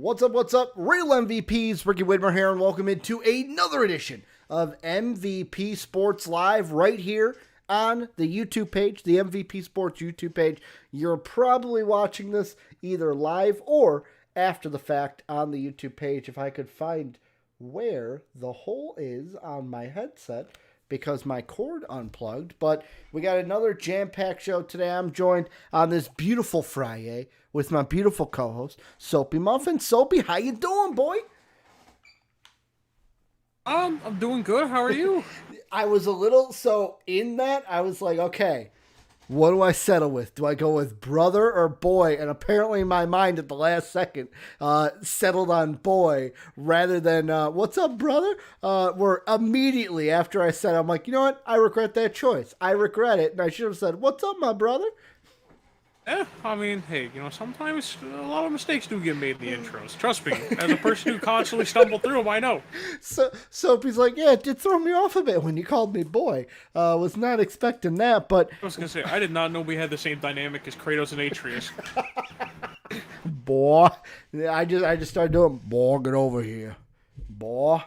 What's up, real MVPs? Ricky Widmer here, and welcome into another edition of MVP Sports Live right here on the YouTube page, the MVP Sports YouTube page. You're probably watching this either live or after the fact on the YouTube page. If I could find where the hole is on my headset, because my cord unplugged. But we got another jam-packed show today. I'm joined on this beautiful Friday with my beautiful co-host, Soapy Muffin. Soapy, how you doing, boy? I'm doing good. How are you? I was a little, so in that, I was like, okay, what do I settle with? Do I go with brother or boy? And apparently my mind at the last second settled on boy rather than what's up, brother? Where immediately after I said, I'm like, you know what? I regret that choice. I regret it. And I should have said, what's up, my brother? I mean, hey, sometimes a lot of mistakes do get made in the intros. Trust me, as a person who constantly stumbled through them, I know. So Soapy's like, yeah, it did throw me off a bit when you called me boy. Was not expecting that, but I was gonna say, I did not know we had the same dynamic as Kratos and Atreus. boy, I just started doing, boy, get over here, boy.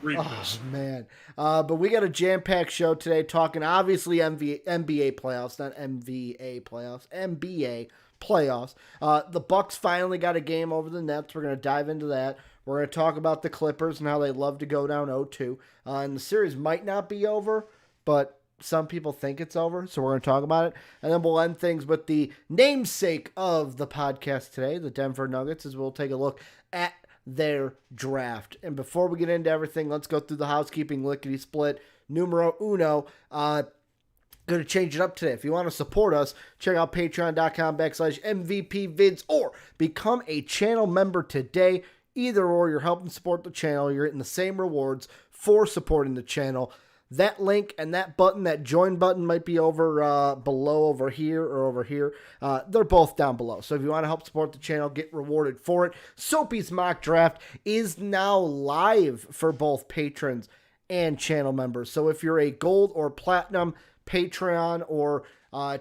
Oh, man. But we got a jam-packed show today talking, obviously, NBA playoffs, not MVA playoffs, NBA playoffs. The Bucks finally got a game over the Nets. We're going to dive into that. We're going to talk about the Clippers and how they love to go down 0-2. And the series might not be over, but some people think it's over, so we're going to talk about it. And then we'll end things with the namesake of the podcast today, the Denver Nuggets, as we'll take a look at their draft. And before we get into everything, let's go through the housekeeping lickety-split numero uno. Going to change it up today. If you want to support us, check out patreon.com/MVPvids or become a channel member today. Either or, you're helping support the channel. You're getting the same rewards for supporting the channel. That link and that button, that join button, might be over below over here or over here. They're both down below. So if you want to help support the channel, get rewarded for it. Soapy's mock draft is now live for both patrons and channel members. So if you're a gold or platinum Patreon or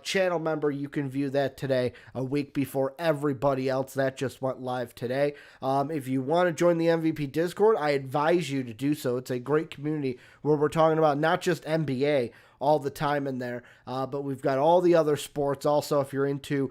channel member, you can view that today, a week before everybody else. That just went live today. If you want to join the MVP Discord, I advise you to do so. It's a great community where we're talking about not just NBA all the time in there, but we've got all the other sports also. If you're into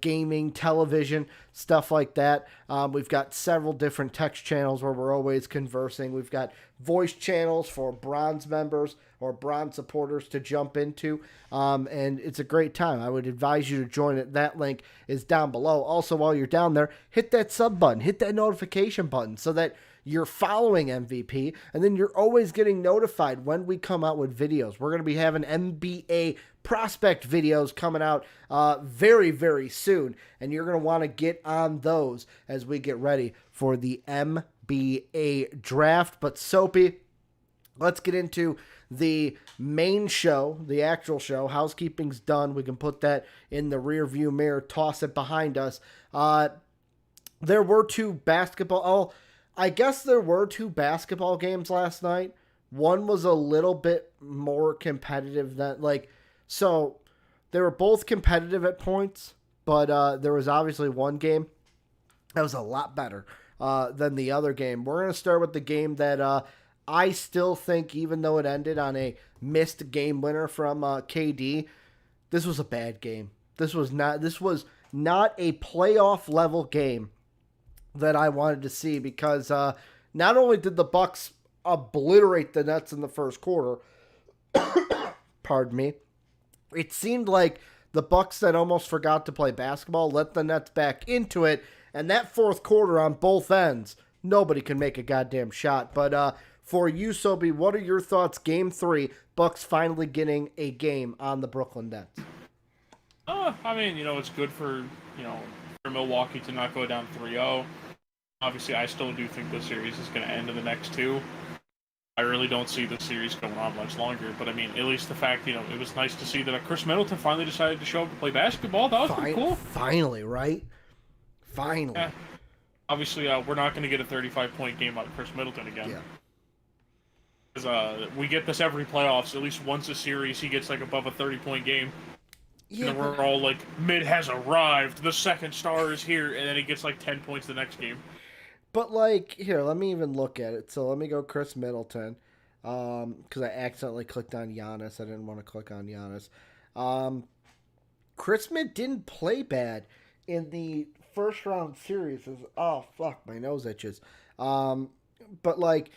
gaming, television, stuff like that, we've got several different text channels where we're always conversing. We've got voice channels for bronze members or bronze supporters to jump into, and it's a great time. I would advise you to join it. That link is down below. Also, while you're down there, hit that sub button, hit that notification button so that you're following MVP, and then you're always getting notified when we come out with videos. We're going to be having NBA prospect videos coming out very, very soon, and you're going to want to get on those as we get ready for the NBA draft. But Soapy, let's get into the main show, the actual show. Housekeeping's done. We can put that in the rear view mirror, toss it behind us. There were two basketball... I guess there were two basketball games last night. One was a little bit more competitive than, so they were both competitive at points, but there was obviously one game that was a lot better than the other game. We're going to start with the game that I still think, even though it ended on a missed game winner from KD, this was a bad game. This was not a playoff level game that I wanted to see, because not only did the Bucks obliterate the Nets in the first quarter, pardon me, it seemed like the Bucks then almost forgot to play basketball, let the Nets back into it, and that fourth quarter on both ends, nobody can make a goddamn shot. But for you, Soapy, what are your thoughts? Game 3, Bucks finally getting a game on the Brooklyn Nets. I mean, it's good for Milwaukee to not go down 3-0. Obviously, I still do think the series is going to end in the next two. I really don't see the series going on much longer, but I mean, at least the fact, it was nice to see that Chris Middleton finally decided to show up to play basketball. That was pretty cool. Finally, right? Finally. Yeah. Obviously, we're not going to get a 35-point game out of Chris Middleton again. Yeah. Because we get this every playoffs. At least once a series, he gets above a 30-point game. And then we're all like, mid has arrived, the second star is here, and then he gets like 10 points the next game. But like, here, let me even look at it. So let me go Chris Middleton, because I accidentally clicked on Giannis. I didn't want to click on Giannis. Chris Mid didn't play bad in the first round series. Oh fuck, my nose itches. But like,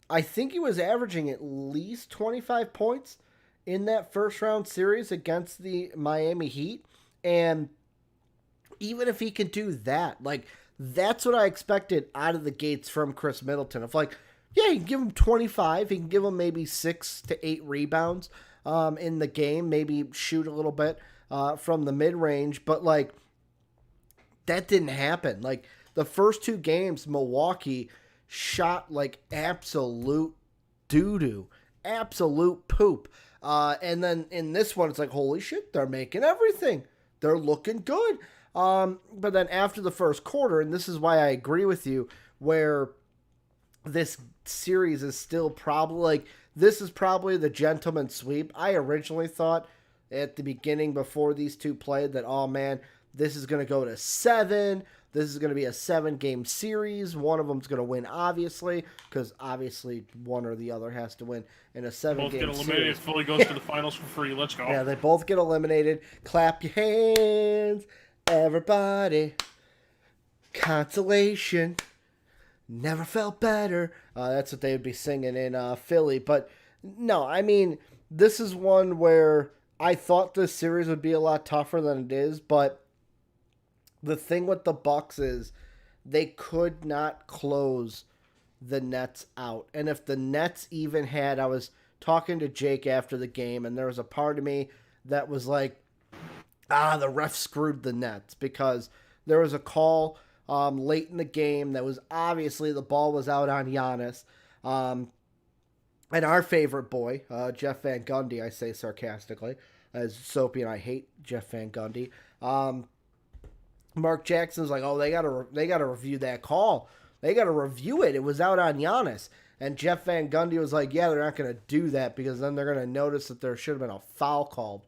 I think he was averaging at least 25 points in that first round series against the Miami Heat, and even if he can do that, like, that's what I expected out of the gates from Chris Middleton. Of like, yeah, he can give him 25. He can give him maybe 6 to 8 rebounds in the game. Maybe shoot a little bit from the mid-range. But, like, that didn't happen. Like, the first 2 games, Milwaukee shot, like, absolute doo-doo. Absolute poop. And then in this one, it's like, holy shit, they're making everything. They're looking good. But then after the first quarter, and this is why I agree with you, where this series is still probably, like, this is probably the gentleman's sweep. I originally thought at the beginning before these two played that, oh man, this is going to go to 7. This is going to be a 7-game series. One of them's going to win, obviously, because obviously one or the other has to win in a 7-game series. Both get eliminated. Philly goes to the finals for free. Let's go. Yeah, they both get eliminated. Clap your hands. Everybody, consolation, never felt better. That's what they would be singing in Philly. But no, I mean, this is one where I thought this series would be a lot tougher than it is. But the thing with the Bucks is they could not close the Nets out. And if the Nets even had, I was talking to Jake after the game, and there was a part of me that was like, the ref screwed the Nets, because there was a call late in the game that was obviously the ball was out on Giannis. And our favorite boy, Jeff Van Gundy, I say sarcastically, as Soapy and I hate Jeff Van Gundy. Mark Jackson's like, oh, they gotta review that call. They gotta review it. It was out on Giannis. And Jeff Van Gundy was like, yeah, they're not gonna do that because then they're gonna notice that there should have been a foul called.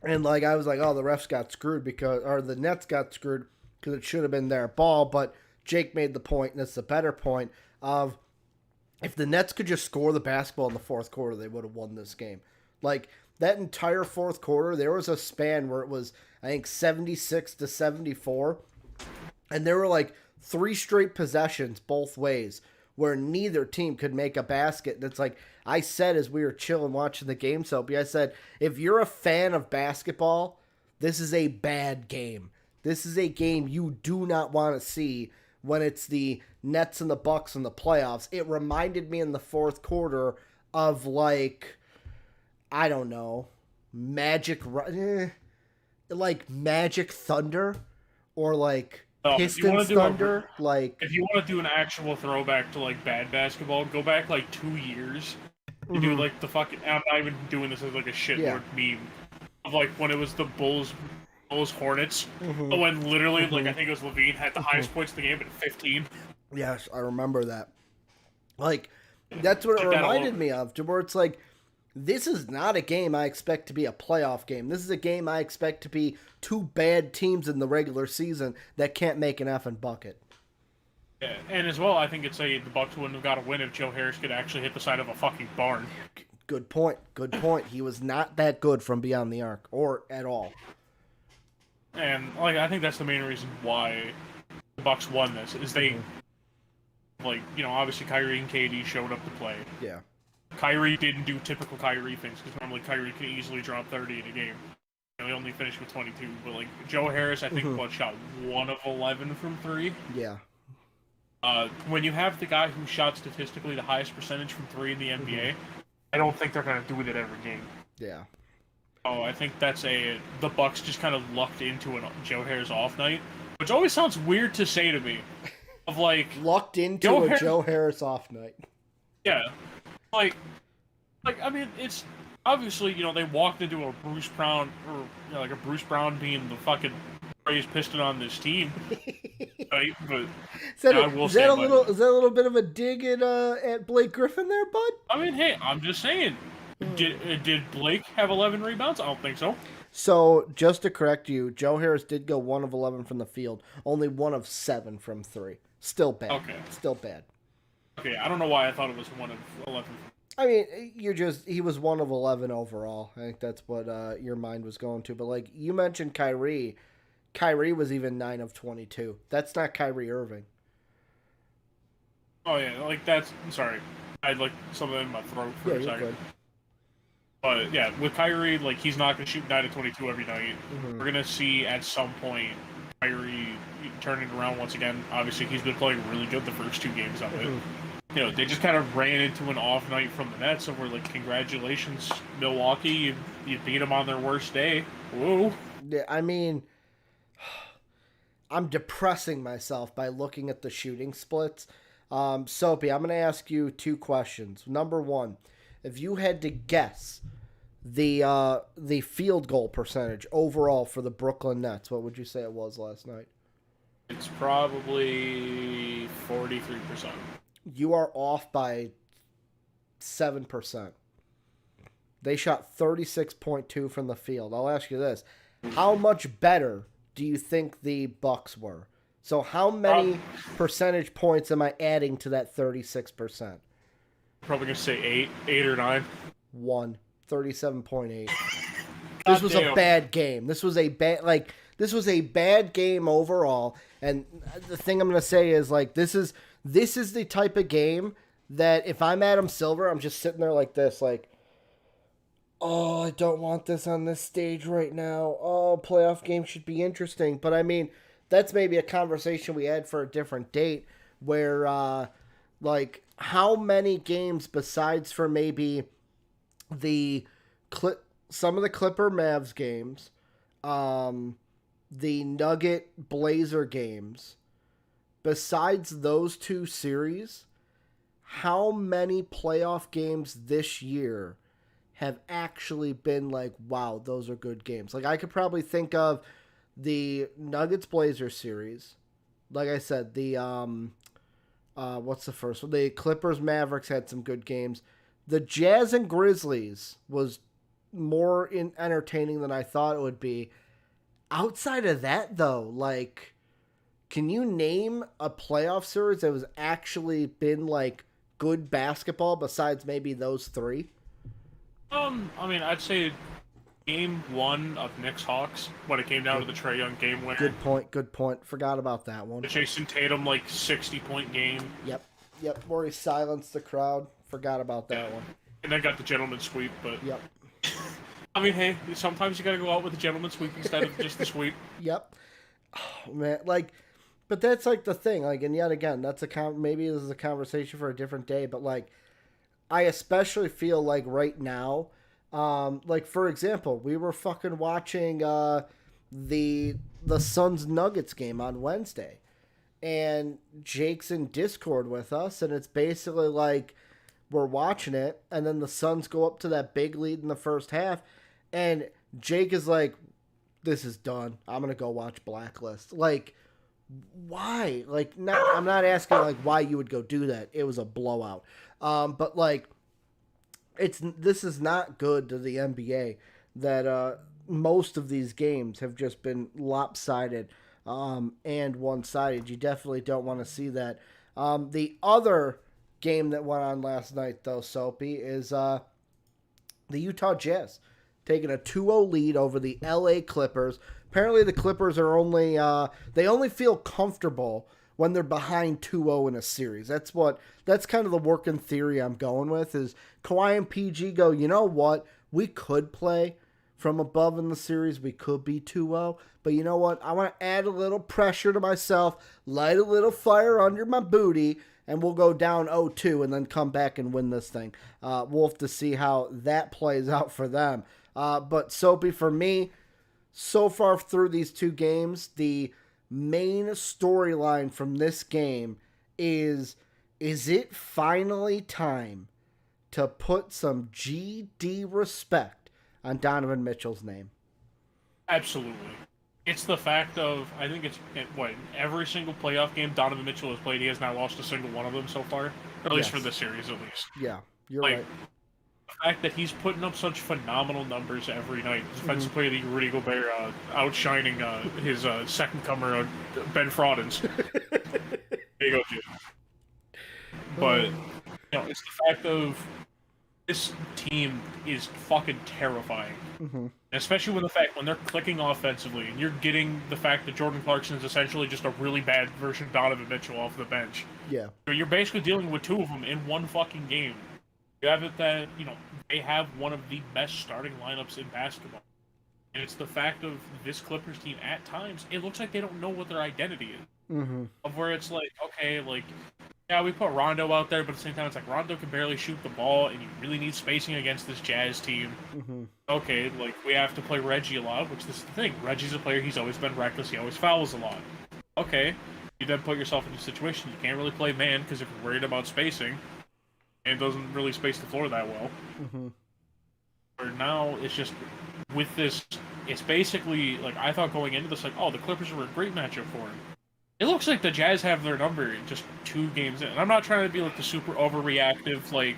And, like, I was like, oh, the refs got screwed or the Nets got screwed because it should have been their ball. But Jake made the point, and it's the better point, of if the Nets could just score the basketball in the fourth quarter, they would have won this game. Like, that entire fourth quarter, there was a span where it was, I think, 76 to 74. And there were, like, 3 straight possessions both ways where neither team could make a basket. And it's like, I said as we were chilling watching the game, Soapy, I said, if you're a fan of basketball, this is a bad game. This is a game you do not want to see when it's the Nets and the Bucks in the playoffs. It reminded me in the fourth quarter of, like, I don't know, Magic Thunder, or like Pistons Thunder. Like, if you want to do an actual throwback to like bad basketball, go back like 2 years. You do like the fucking. I'm not even doing this as like a shitlord meme of like when it was the Bulls Hornets. When literally like I think it was Levine had the highest points of the game at 15. Yes, I remember that. Like, that's what it reminded me of, to where it's like, this is not a game I expect to be a playoff game. This is a game I expect to be 2 bad teams in the regular season that can't make an effing bucket. Yeah, and as well, I think the Bucks wouldn't have got a win if Joe Harris could actually hit the side of a fucking barn. Good point. Good point. He was not that good from beyond the arc, or at all. And like, I think that's the main reason why the Bucks won this, is they, like, you know, obviously Kyrie and KD showed up to play. Yeah. Kyrie didn't do typical Kyrie things, because normally Kyrie can easily drop 30 in a game. You know, he only finished with 22, but like Joe Harris, I think, shot 1 of 11 from 3. Yeah. When you have the guy who shot statistically the highest percentage from 3 in the NBA, I don't think they're going to do it every game. Yeah. Oh, I think the Bucks just kind of lucked into a Joe Harris off night, which always sounds weird to say to me. Of like, lucked into Joe Harris off night. Yeah. Like, I mean, it's obviously, you know, they walked into a Bruce Brown, or, you know, like a Bruce Brown being the fucking greatest piston on this team, right? But is that a little bit of a dig at Blake Griffin there, bud? I mean, hey, I'm just saying, Did Blake have 11 rebounds? I don't think so. So, just to correct you, Joe Harris did go 1 of 11 from the field, only 1 of 7 from 3. Still bad. Okay. Still bad. Okay, I don't know why I thought it was 1 of 11. I mean, he was 1 of 11 overall. I think that's what your mind was going to. But, like, you mentioned Kyrie. Kyrie was even 9 of 22. That's not Kyrie Irving. Oh, yeah, like, I'm sorry. I had, like, something in my throat for a second. Good. But, yeah, with Kyrie, like, he's not going to shoot 9 of 22 every night. Mm-hmm. We're going to see, at some point, Kyrie turning around once again. Obviously, he's been playing really good the first 2 games of it. You know, they just kind of ran into an off night from the Nets, and we're like, congratulations, Milwaukee, you beat them on their worst day. Whoa. Yeah, I mean, I'm depressing myself by looking at the shooting splits. Soapy, I'm going to ask you 2 questions. Number 1, if you had to guess the field goal percentage overall for the Brooklyn Nets, what would you say it was last night? It's probably 43%. You are off by 7%. They shot 36.2 from the field. I'll ask you this. How much better do you think the Bucks were? So how many percentage points am I adding to that 36%? Probably going to say 8 or 9. 1. 37.8. This was a bad game. This was a bad game overall. And the thing I'm going to say is, like, this is the type of game that if I'm Adam Silver, I'm just sitting there like this, like, oh, I don't want this on this stage right now. Oh, playoff game should be interesting. But, I mean, that's maybe a conversation we had for a different date where, like, how many games besides for maybe some of the Clipper Mavs games, the Nugget Blazer games, besides those 2 series, how many playoff games this year have actually been like, wow, those are good games? Like, I could probably think of the Nuggets Blazer series. Like I said, the what's the first one? The Clippers Mavericks had some good games. The Jazz and Grizzlies was more entertaining than I thought it would be. Outside of that, though, like, can you name a playoff series that was actually been, like, good basketball besides maybe those 3? I mean, I'd say Game 1 of Knicks-Hawks, when it came down to the Trae Young game winner. Good point. Forgot about that one. The Jason Tatum, like, 60-point game. Yep, where he silenced the crowd. Forgot about that one. And then got the gentleman's sweep, but... Yep. I mean, hey, sometimes you gotta go out with the gentleman's sweep instead of just the sweep. Yep. Oh, man, like... But that's, like, the thing. Like, and yet again, that's maybe this is a conversation for a different day, but, like, I especially feel like right now, like, for example, we were fucking watching the Suns Nuggets game on Wednesday, and Jake's in Discord with us, and it's basically like we're watching it, and then the Suns go up to that big lead in the first half, and Jake is like, this is done. I'm going to go watch Blacklist. Like, why? Like, I'm not asking, like, why you would go do that. It was a blowout. But, like, this is not good to the NBA that most of these games have just been lopsided and one-sided. You definitely don't want to see that. The other game that went on last night, though, Soapy, is the Utah Jazz taking a 2-0 lead over the LA Clippers. Apparently the Clippers are they only feel comfortable when they're behind 2-0 in a series. That's kind of the working theory I'm going with, is Kawhi and PG go, you know what? We could play from above in the series. We could be 2-0. But you know what? I want to add a little pressure to myself, light a little fire under my booty, and we'll go down 0-2 and then come back and win this thing. We'll have to see how that plays out for them. But Soapy, for me, so far through these 2 games, the main storyline from this game is it finally time to put some GD respect on Donovan Mitchell's name? Absolutely. It's the fact of, I think it's, every single playoff game Donovan Mitchell has played, he has not lost a single one of them so far. Or at least for this series, at least. Yeah, you're right. the fact that he's putting up such phenomenal numbers every night. Defensive player of the year, Rudy Gobert, outshining his second comer, Ben Fraudens. There you go, Jim. But it's the fact of this team is fucking terrifying. Especially when they're clicking offensively, and you're getting the fact that Jordan Clarkson is essentially just a really bad version of Donovan Mitchell off the bench. Yeah. You're basically dealing with two of them in one fucking game. You have it that, they have one of the best starting lineups in basketball. And it's the fact of this Clippers team, at times, it looks like they don't know what their identity is. Of where it's like, okay, like, yeah, we put Rondo out there, but at the same time, it's like Rondo can barely shoot the ball, and you really need spacing against this Jazz team. Okay, like, we have to play Reggie a lot, which is the thing. Reggie's a player, he's always been reckless, he always fouls a lot. Okay, you then put yourself in a situation you can't really play man, because if you're worried about spacing, and doesn't really space the floor that well. Or now, it's just, with this, it's basically, like, I thought going into this, like, oh, the Clippers were a great matchup for him. It looks like the Jazz have their number just 2 games in. And I'm not trying to be like the super overreactive, like,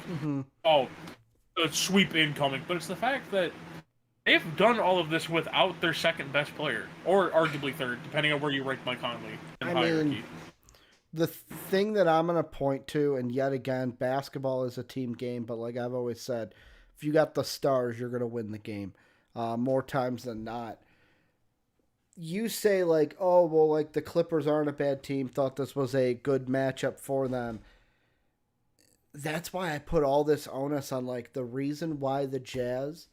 oh, a sweep incoming, but it's the fact that they've done all of this without their second best player, or arguably third, depending on where you rank Mike Conley in the hierarchy. The thing that I'm going to point to, and yet again, basketball is a team game, but like I've always said, if you got the stars, you're going to win the game more times than not. You say like, oh, well, like the Clippers aren't a bad team, thought this was a good matchup for them. That's why I put all this onus on like the reason why the Jazz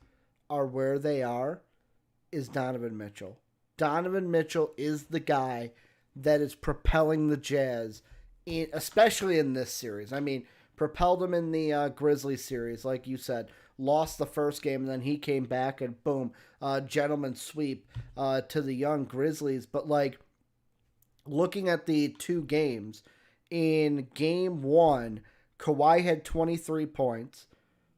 are where they are is Donovan Mitchell. Donovan Mitchell is the guy that is propelling the Jazz, especially in this series. I mean, propelled them in the Grizzlies series, like you said. Lost the first game, and then he came back, and boom, gentleman sweep to the young Grizzlies. But, like, looking at the 2 games, in Game 1, Kawhi had 23 points.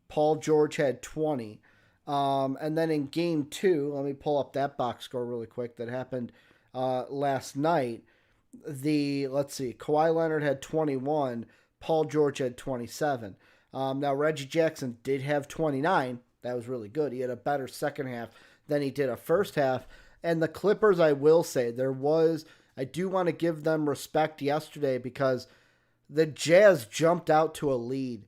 Paul George had 20. And then in Game 2, let me pull up that box score really quick that happened last night. Kawhi Leonard had 21. Paul George had 27. Now, Reggie Jackson did have 29. That was really good. He had a better second half than he did a first half. And the Clippers, I will say, I do want to give them respect yesterday because the Jazz jumped out to a lead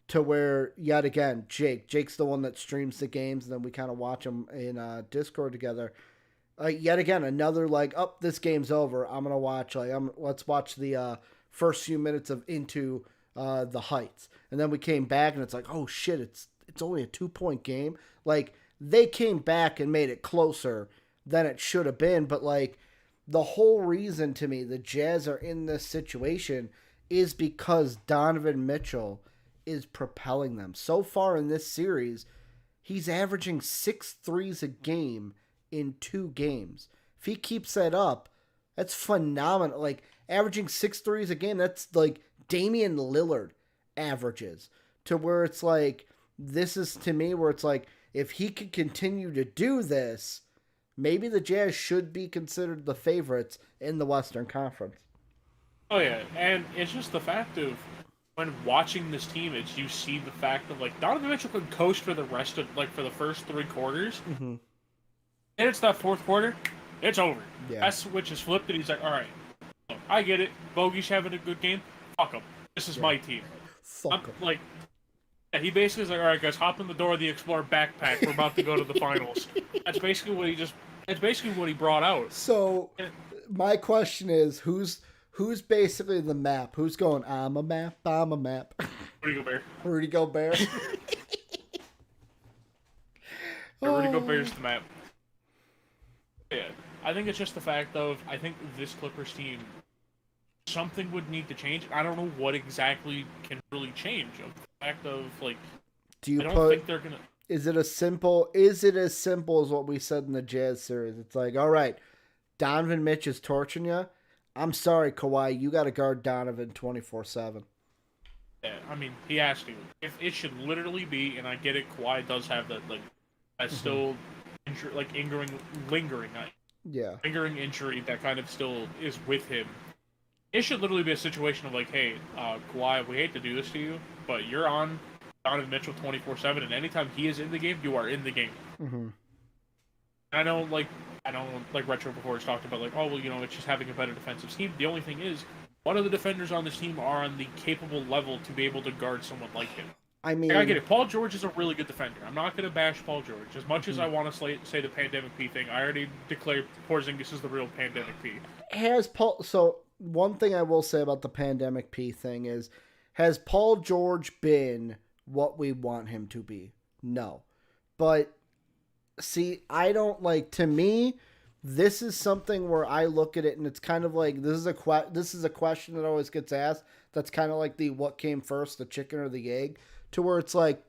to where, yet again, Jake's the one that streams the games, and then we kind of watch them in Discord together. Yet again, another this game's over. I'm going to watch, let's watch the first few minutes of Into the Heights. And then we came back and it's like, oh shit, it's only a 2-point game. Like, they came back and made it closer than it should have been. But like, the whole reason to me the Jazz are in this situation is because Donovan Mitchell is propelling them. So far in this series, he's averaging 6 threes a game in 2 games. If he keeps that up, that's phenomenal. Like, averaging 6 threes a game, that's like Damian Lillard averages, to where it's like, this is to me where it's like, if he could continue to do this, maybe the Jazz should be considered the favorites in the Western Conference. Oh yeah, and it's just the fact of when watching this team, you see the fact of like Donovan Mitchell could coast for the rest of for the first 3 quarters, and it's that 4th quarter, it's over. Yeah. That switch is flipped, and he's like, all right, I get it. Bogey's having a good game. Fuck him. This is my team. Like, yeah, he basically is like, all right, guys, hop in the door of the Explorer backpack. We're about to go to the finals. That's basically what he brought out. So, my question is, who's basically the map? Who's going, I'm a map? Rudy Gobert. Rudy Gobert. Rudy Gobert's the map. Yeah, I think it's just the fact of, I think this Clippers team, something would need to change. I don't know what exactly can really change. Of the fact of, like, I don't think they're gonna. Is it as simple as what we said in the Jazz series? It's like, all right, Donovan Mitch is torching you. I'm sorry, Kawhi, you got to guard Donovan 24/7. Yeah, I mean, he has to. If it should literally be, and I get it, Kawhi does have that, like, that's still, lingering injury that kind of still is with him. It should literally be a situation of like, hey, Kawhi, we hate to do this to you, but you're on Donovan Mitchell 24/7, and anytime he is in the game, you are in the game. Mm-hmm. I know, like Retro before has talked about, like, oh, well, it's just having a better defensive scheme. The only thing is, one of the defenders on this team are on the capable level to be able to guard someone like him. I mean, I get it. Paul George is a really good defender. I'm not going to bash Paul George. As much as I want to say the pandemic P thing, I already declared Porzingis is the real pandemic P. So one thing I will say about the pandemic P thing is, has Paul George been what we want him to be? No. But see, I don't to me, this is something where I look at it and it's kind of like, this is a question that always gets asked. That's kind of like the what came first, the chicken or the egg, to where it's like,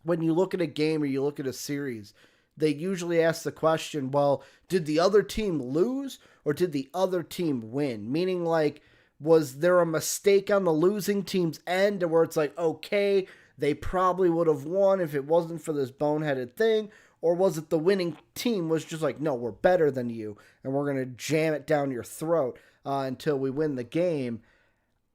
when you look at a game or you look at a series, they usually ask the question, well, did the other team lose or did the other team win? Meaning, like, was there a mistake on the losing team's end where it's like, okay, they probably would have won if it wasn't for this boneheaded thing? Or was it the winning team was just like, no, we're better than you, and we're going to jam it down your throat until we win the game?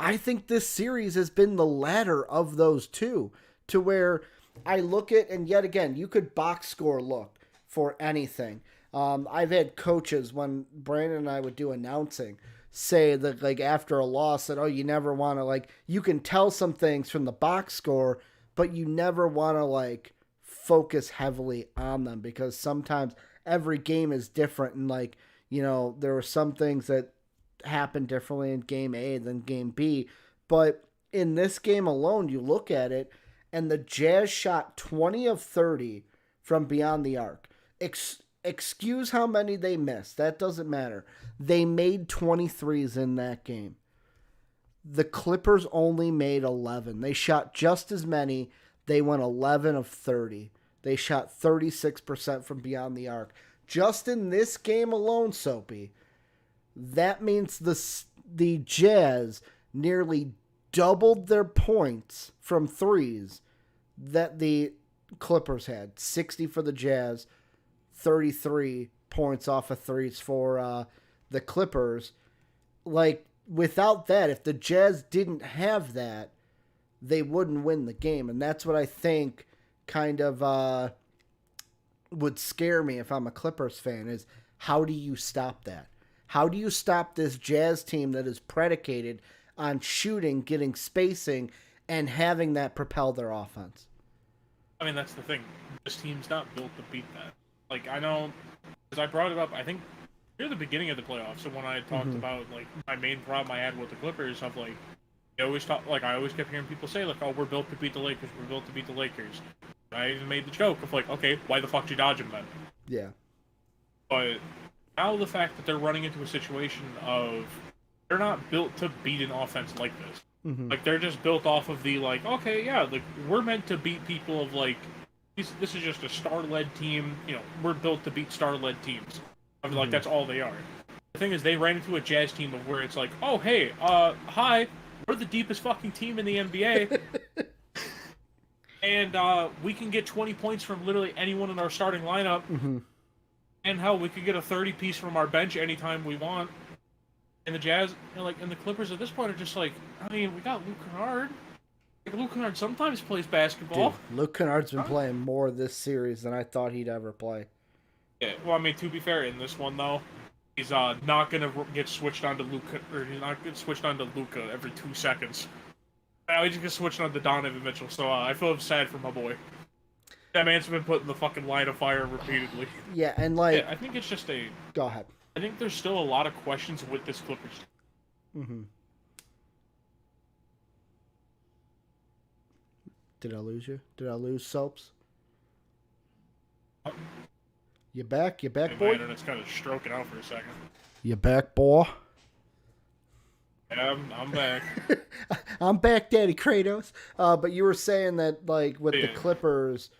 I think this series has been the latter of those two, to where I look at, and yet again, you could box score look for anything. I've had coaches, when Brandon and I would do announcing, say that, like, after a loss, that, oh, you never want to, like, you can tell some things from the box score, but you never want to, like, focus heavily on them, because sometimes every game is different, and, like, there were some things that happened differently in game A than game B, but in this game alone, you look at it, and the Jazz shot 20 of 30 from beyond the arc. Excuse how many they missed. That doesn't matter. They made 23s in that game. The Clippers only made 11. They shot just as many. They went 11 of 30. They shot 36% from beyond the arc. Just in this game alone, Soapy, that means the Jazz nearly doubled their points from threes that the Clippers had. 60 for the Jazz, 33 points off of threes for the Clippers. Like, without that, if the Jazz didn't have that, they wouldn't win the game. And that's what I think kind of would scare me if I'm a Clippers fan, is how do you stop that? How do you stop this Jazz team that is predicated on shooting, getting spacing, and having that propel their offense? I mean, that's the thing. This team's not built to beat that. Like, I know, because I brought it up, I think, near the beginning of the playoffs, so when I talked about, like, my main problem I had with the Clippers, of, like, I always kept hearing people say, like, oh, we're built to beat the Lakers, we're built to beat the Lakers. And I even made the joke of, like, okay, why the fuck did you dodge them then? Yeah. But now the fact that they're running into a situation of, they're not built to beat an offense like this. Like, they're just built off of the, like, okay, yeah, like, we're meant to beat people of, like, this is just a star-led team, we're built to beat star-led teams. I mean, like, that's all they are. The thing is, they ran into a Jazz team of where it's like, oh, hey, hi, we're the deepest fucking team in the NBA, and we can get 20 points from literally anyone in our starting lineup, and hell, we could get a 30-piece from our bench anytime we want. And the Jazz, and the Clippers at this point are just like, I mean, we got Luke Kennard. Like, Luke Kennard sometimes plays basketball. Dude, Luke Kennard's been playing more this series than I thought he'd ever play. Yeah, well, I mean, to be fair, in this one, though, he's not going to get switched on to Luka, or he's not going to switch on to Luka every 2 seconds. Now he just gets switched on to Donovan Mitchell, so I feel sad for my boy. That man's been put in the fucking line of fire repeatedly. Yeah, and like... Yeah, I think it's just a... Go ahead. I think there's still a lot of questions with this Clippers team. Did I lose you? Did I lose Soaps? You back? You back, boy? My internet's kind of stroking out for a second. You back, boy? Yeah, I'm back. I'm back, Daddy Kratos. But you were saying that, like, with the Clippers,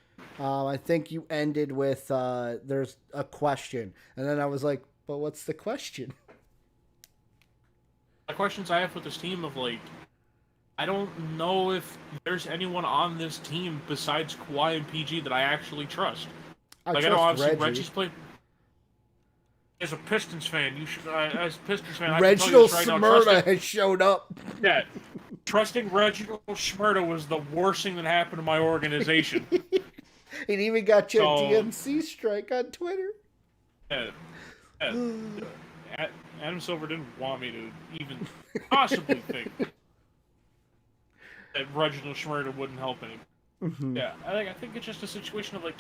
I think you ended with there's a question. And then I was like, but what's the question? The questions I have with this team of, like, I don't know if there's anyone on this team besides Kawhi and PG that I actually trust. I know obviously Reggie's played. As a Pistons fan, you should. As a Pistons fan, Reginald I can tell you this right now, Smyrna has showed up. Yeah, trusting Reginald Schmurda was the worst thing that happened to my organization. It even got you a So- DMC strike on Twitter. Yeah, yeah. Adam Silver didn't want me to even possibly think that Reginald Schmurda wouldn't help him. Yeah, I think it's just a situation of like,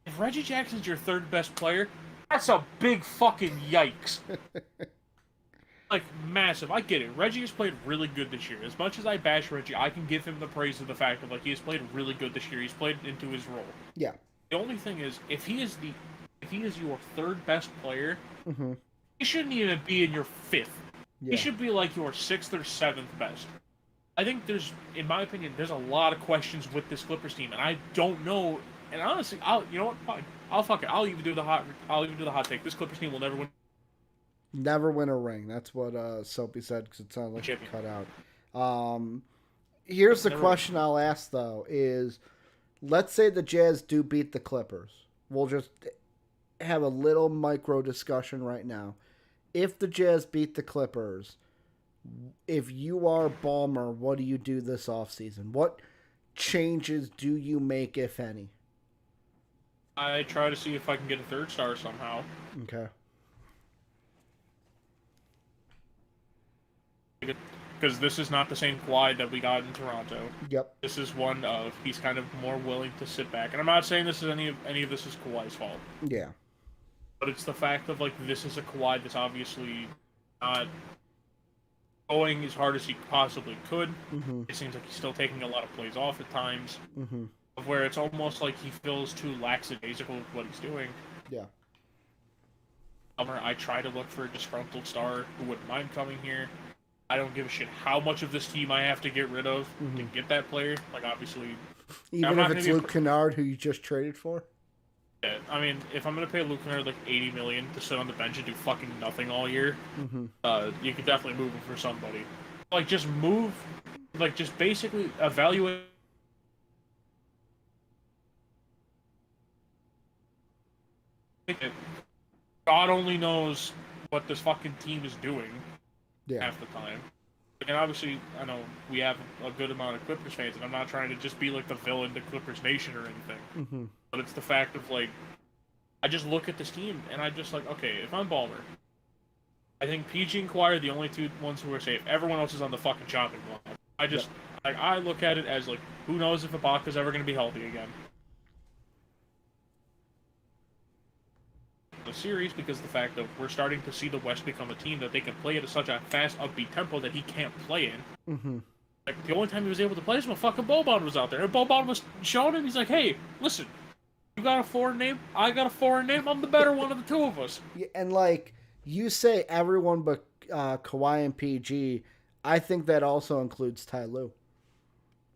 if Reggie Jackson's your third best player, that's a big fucking yikes. Like, massive. I get it. Reggie has played really good this year. As much as I bash Reggie, I can give him the praise of the fact that, like, he has played really good this year. He's played into his role. Yeah. The only thing is, if he is your third best player, he shouldn't even be in your fifth. Yeah. He should be like your sixth or seventh best. I think in my opinion, there's a lot of questions with this Clippers team, and I don't know. And honestly, you know what? Fine. Fuck it. I'll even do the hot take. This Clippers team will never win. Never win a ring. That's what Soapy said because it sounded like it cut out. Here's the question I'll ask though: is let's say the Jazz do beat the Clippers. We'll just have a little micro discussion right now. If the Jazz beat the Clippers, if you are Ballmer, what do you do this offseason? What changes do you make, if any? I try to see if I can get a third star somehow. Okay. Because this is not the same Kawhi that we got in Toronto. Yep. This is one of he's kind of more willing to sit back, and I'm not saying this is any of this is Kawhi's fault. Yeah. But it's the fact of like this is a Kawhi that's obviously not going as hard as he possibly could. It seems like he's still taking a lot of plays off at times, of where it's almost like he feels too lackadaisical with what he's doing. Yeah. I try to look for a disgruntled star who wouldn't mind coming here. I don't give a shit how much of this team I have to get rid of to get that player. Like, obviously... Even if it's Luke Kennard, who you just traded for? Yeah, I mean, if I'm going to pay Luke Kennard like $80 million to sit on the bench and do fucking nothing all year, you could definitely move him for somebody. Like, just move... Like, just basically evaluate... God only knows what this fucking team is doing. Half the time. And obviously, I know we have a good amount of Clippers fans, and I'm not trying to just be like the villain to Clippers Nation or anything. But it's the fact of like, I just look at this team, and I just like, okay, if I'm Ballmer, I think PG and Kawhi are the only two ones who are safe. Everyone else is on the fucking chopping block. I look at it as like, who knows if Ibaka's ever going to be healthy again. The series because the fact that we're starting to see the West become a team that they can play at such a fast, upbeat tempo that he can't play in. Like, the only time he was able to play is when fucking Boban was out there. And Boban was showing him, he's like, hey, listen, you got a foreign name, I got a foreign name, I'm the better one of the two of us. Yeah, and like, you say everyone but Kawhi and PG, I think that also includes Ty Lue.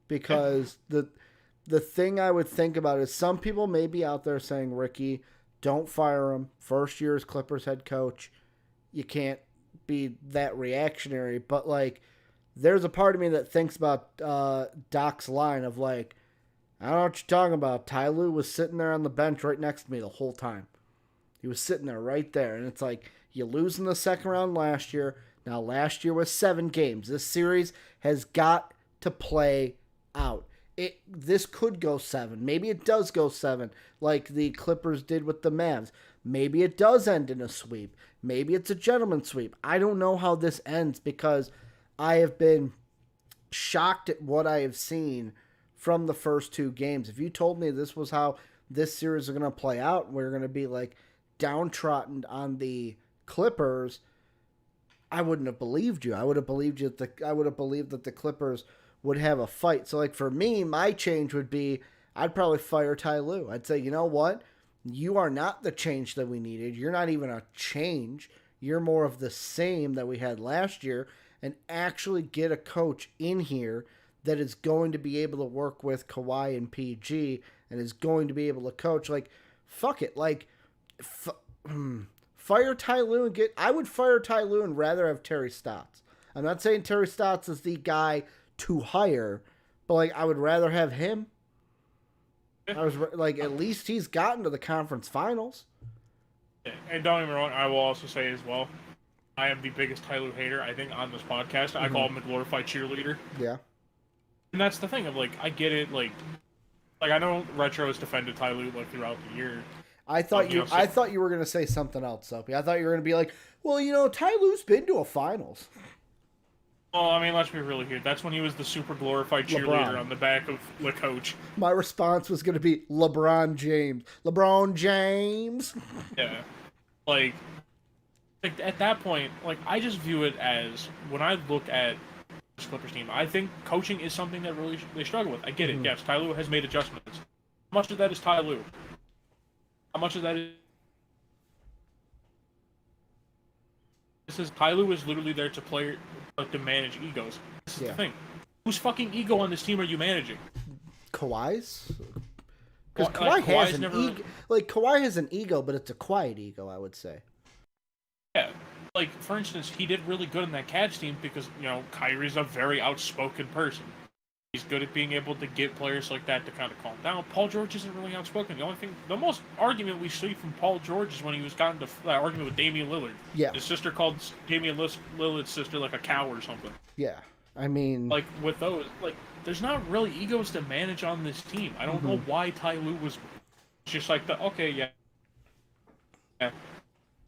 Because the thing I would think about is some people may be out there saying, Ricky, don't fire him. First year as Clippers head coach. You can't be that reactionary. But, like, there's a part of me that thinks about Doc's line of, like, I don't know what you're talking about. Ty Lue was sitting there on the bench right next to me the whole time. He was sitting there right there. And it's like, you lose in the second round last year. Now, last year was 7 games. This series has got to play out. This could go 7. Maybe it does go 7, like the Clippers did with the Mavs. Maybe it does end in a sweep. Maybe it's a gentleman's sweep. I don't know how this ends because I have been shocked at what I have seen from the first 2 games. If you told me this was how this series is going to play out, we're going to be like downtrodden on the Clippers, I wouldn't have believed you. I would have believed you. I would have believed that the Clippers would have a fight. So, like, for me, my change would be I'd probably fire Ty Lue. I'd say, you know what? You are not the change that we needed. You're not even a change. You're more of the same that we had last year, and actually get a coach in here that is going to be able to work with Kawhi and PG and is going to be able to coach. Like, fuck it. Like, fire Ty Lue and I would fire Ty Lue and rather have Terry Stotts. I'm not saying Terry Stotts is the guy to hire, but like I would rather have him. I was like, at least he's gotten to the conference finals. And don't get me wrong, I will also say as well, I am the biggest Ty Lue hater I think on this podcast. I call him a glorified cheerleader. Yeah. And that's the thing of like, I get it, like I know Retro has defended Ty Lue like throughout the year. I thought I thought you were gonna say something else, Soapy. I thought you were gonna be like, well, Ty Lue's been to a finals. Well, I mean, let's be real here. That's when he was the super glorified cheerleader on the back of the coach. My response was gonna be LeBron James. LeBron James. Yeah, like at that point, like I just view it as when I look at this Clippers team, I think coaching is something that really they struggle with. I get it. Yes, Ty Lue has made adjustments. How much of that is Ty Lue? How much of that is? Ty Lue is literally there to manage egos. This is the thing. Whose fucking ego on this team are you managing? Kawhi's? Because Kawhi has an ego. Like, Kawhi has an ego, but it's a quiet ego, I would say. Yeah. Like, for instance, he did really good in that Cavs team because, Kyrie's a very outspoken person. He's good at being able to get players like that to kind of calm down. Paul George isn't really outspoken. The most argument we see from Paul George is when he was gotten into that argument with Damian Lillard. Yeah. His sister called Damian Lillard's sister like a cow or something. Yeah. I mean, like with those, like there's not really egos to manage on this team. I don't know why Ty Lue was just like yeah.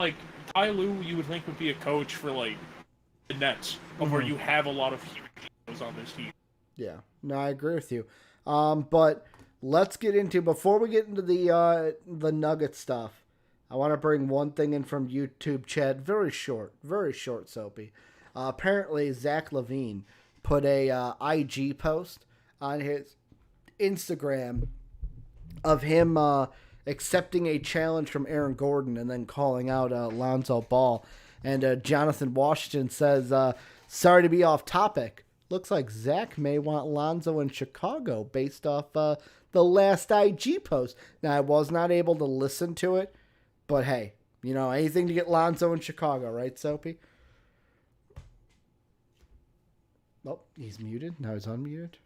Like Ty Lue, you would think would be a coach for like the Nets, where you have a lot of egos on this team. Yeah, no, I agree with you. But let's get into, before we get into the Nugget stuff, I want to bring one thing in from YouTube chat. Very short, Soapy. Apparently, Zach LaVine put a IG post on his Instagram of him accepting a challenge from Aaron Gordon and then calling out Lonzo Ball. And Jonathan Washington says, sorry to be off topic. Looks like Zach may want Lonzo in Chicago based off the last IG post. Now, I was not able to listen to it, but hey, anything to get Lonzo in Chicago, right, Soapy? Oh, he's muted. Now he's unmuted.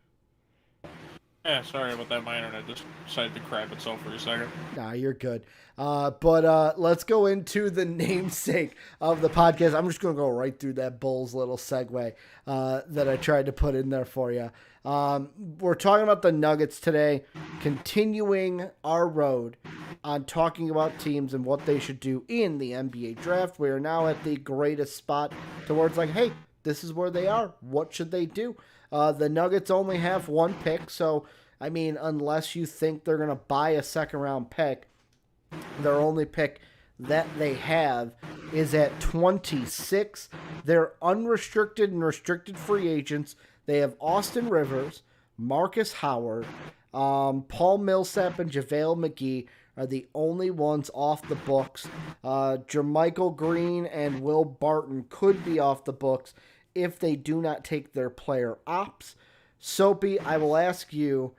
Yeah, sorry about that. My internet just decided to crap itself for a second. Nah, you're good. But let's go into the namesake of the podcast. I'm just going to go right through that Bulls little segue that I tried to put in there for you. We're talking about the Nuggets today, continuing our road on talking about teams and what they should do in the NBA draft. We are now at the greatest spot towards like, hey, this is where they are. What should they do? The Nuggets only have one pick, so, I mean, unless you think they're going to buy a second-round pick, their only pick that they have is at 26. They're unrestricted and restricted free agents. They have Austin Rivers, Marcus Howard, Paul Millsap, and JaVale McGee are the only ones off the books. Jermichael Green and Will Barton could be off the books if they do not take their player ops. Soapy, I will ask you,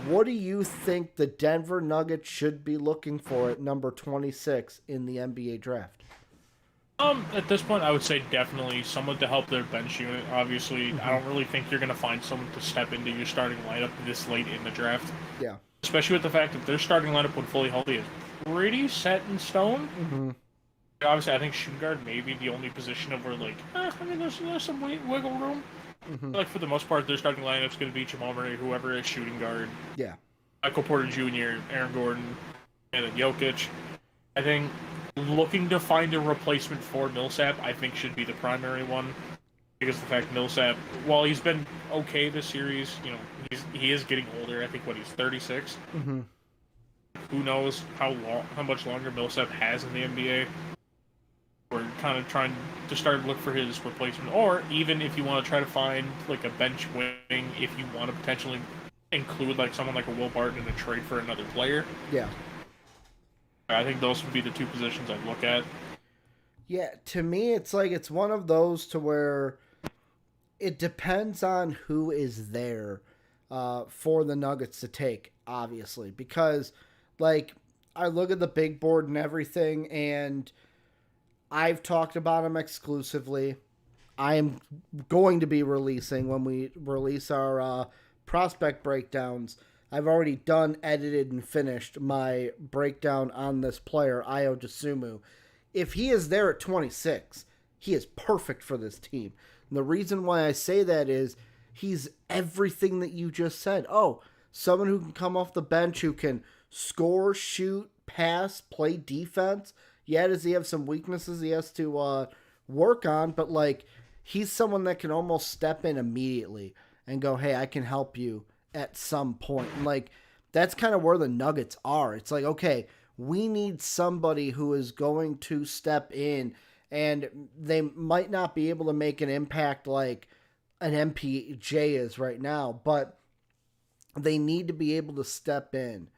what do you think the Denver Nuggets should be looking for at number 26 in the NBA draft? At this point, I would say definitely someone to help their bench unit. Obviously, I don't really think you're going to find someone to step into your starting lineup this late in the draft. Yeah. Especially with the fact that their starting lineup when fully healthy is pretty set in stone. Mm-hmm. Obviously, I think shooting guard may be the only position of where, like, there's some wiggle room. Mm-hmm. Like, for the most part, their starting lineup's going to be Jamal Murray, whoever is shooting guard. Yeah. Michael Porter Jr., Aaron Gordon, and then Jokic. I think looking to find a replacement for Millsap, I think, should be the primary one. Because the fact Millsap, while he's been okay this series, he is getting older. I think, he's 36? Mm-hmm. Who knows how much longer Millsap has in the NBA. We're kind of trying to start to look for his replacement, or even if you want to try to find like a bench wing, if you want to potentially include like someone like a Will Barton in a trade for another player. Yeah, I think those would be the two positions I'd look at. Yeah, to me, it's like it's one of those to where it depends on who is there for the Nuggets to take, obviously, because like I look at the big board and everything, and I've talked about them exclusively. I am going to be releasing, when we release our prospect breakdowns, I've already done, edited, and finished my breakdown on this player, Ayo Dosunmu. If he is there at 26, he is perfect for this team. And the reason why I say that is he's everything that you just said. Oh, someone who can come off the bench, who can score, shoot, pass, play defense. Yeah, does he have some weaknesses he has to work on? But like, he's someone that can almost step in immediately and go, "Hey, I can help you at some point." And like, that's kind of where the Nuggets are. It's like, okay, we need somebody who is going to step in, and they might not be able to make an impact like an MPJ is right now, but they need to be able to step in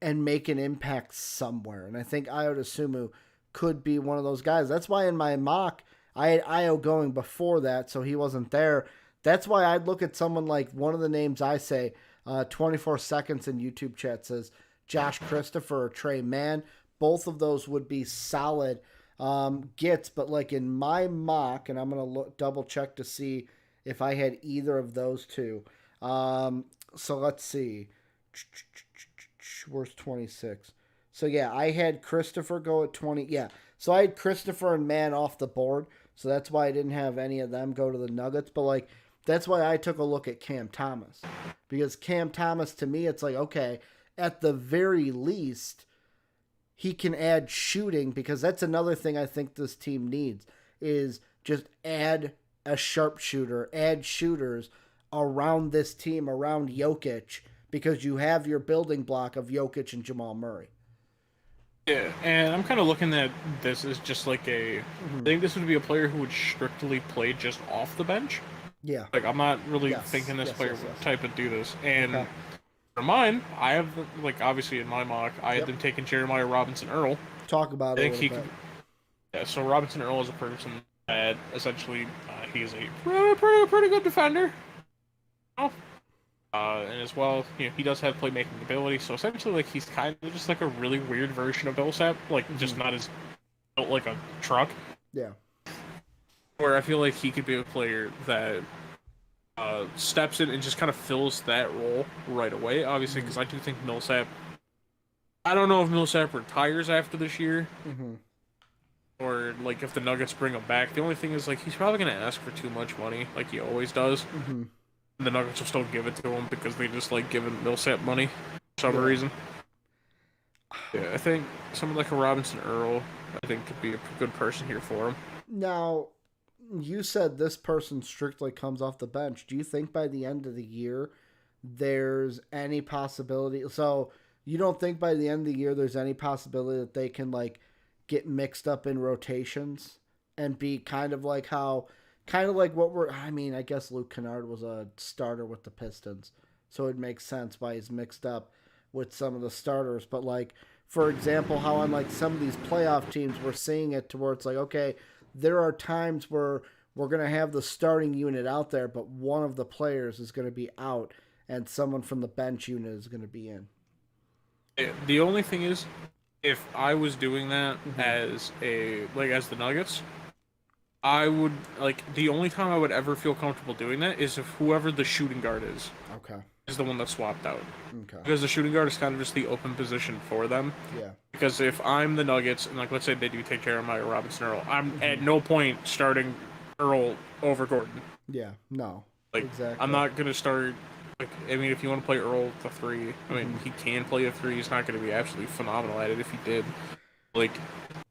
and make an impact somewhere. And I think Io DeSumo could be one of those guys. That's why in my mock, I had Io going before that, so he wasn't there. That's why I'd look at someone like one of the names I say, 24 seconds in YouTube chat says Josh Christopher or Trey Mann. Both of those would be solid gets, but like in my mock, and I'm going to double check to see if I had either of those two. So let's see. Where's 26? So yeah, I had Christopher go at 20. Yeah, so I had Christopher and Mann off the board. So that's why I didn't have any of them go to the Nuggets. But like, that's why I took a look at Cam Thomas. Because Cam Thomas, to me, it's like, okay, at the very least, he can add shooting, because that's another thing I think this team needs, is just add a sharpshooter, add shooters around this team, around Jokic, because you have your building block of Jokic and Jamal Murray. Yeah, and I'm kind of looking at this as just like I think this would be a player who would strictly play just off the bench. Yeah. Like, I'm not really thinking this player would type and do this. And for mine, I have, like, obviously in my mock, I had them taking Jeremiah Robinson-Earl. Talk about it a little bit. Yeah, so Robinson-Earl is a person that essentially, he's a pretty good defender. And as well, you know, he does have playmaking ability, so essentially, like, he's kind of just like a really weird version of Millsap, like, just not as built like a truck. Yeah. Where I feel like he could be a player that steps in and just kind of fills that role right away, obviously, because I do think Millsap, I don't know if Millsap retires after this year, or, like, if the Nuggets bring him back. The only thing is, like, he's probably going to ask for too much money, like he always does. The Nuggets will still give it to him because they just like giving Millsap money for some reason. Yeah, I think someone like a Robinson-Earl, I think, could be a good person here for him. Now, you said this person strictly comes off the bench. Do you think by the end of the year there's any possibility? So you don't think by the end of the year there's any possibility that they can like get mixed up in rotations and be kind of like what I guess Luke Kennard was a starter with the Pistons, so it makes sense why he's mixed up with some of the starters. But like, for example, how on like some of these playoff teams, we're seeing it to where it's like, okay, there are times where we're going to have the starting unit out there, but one of the players is going to be out and someone from the bench unit is going to be in. The only thing is, if I was doing that as the Nuggets, I would, like, the only time I would ever feel comfortable doing that is if whoever the shooting guard is the one that's swapped out. Because the shooting guard is kind of just the open position for them. Yeah. Because if I'm the Nuggets, and, like, let's say they do take Jeremiah Robinson-Earl, I'm at no point starting Earl over Gordon. Yeah, no. Like, exactly. I'm not going to start, like, I mean, if you want to play Earl the 3, I mean, he can play the 3. He's not going to be absolutely phenomenal at it if he did. Like,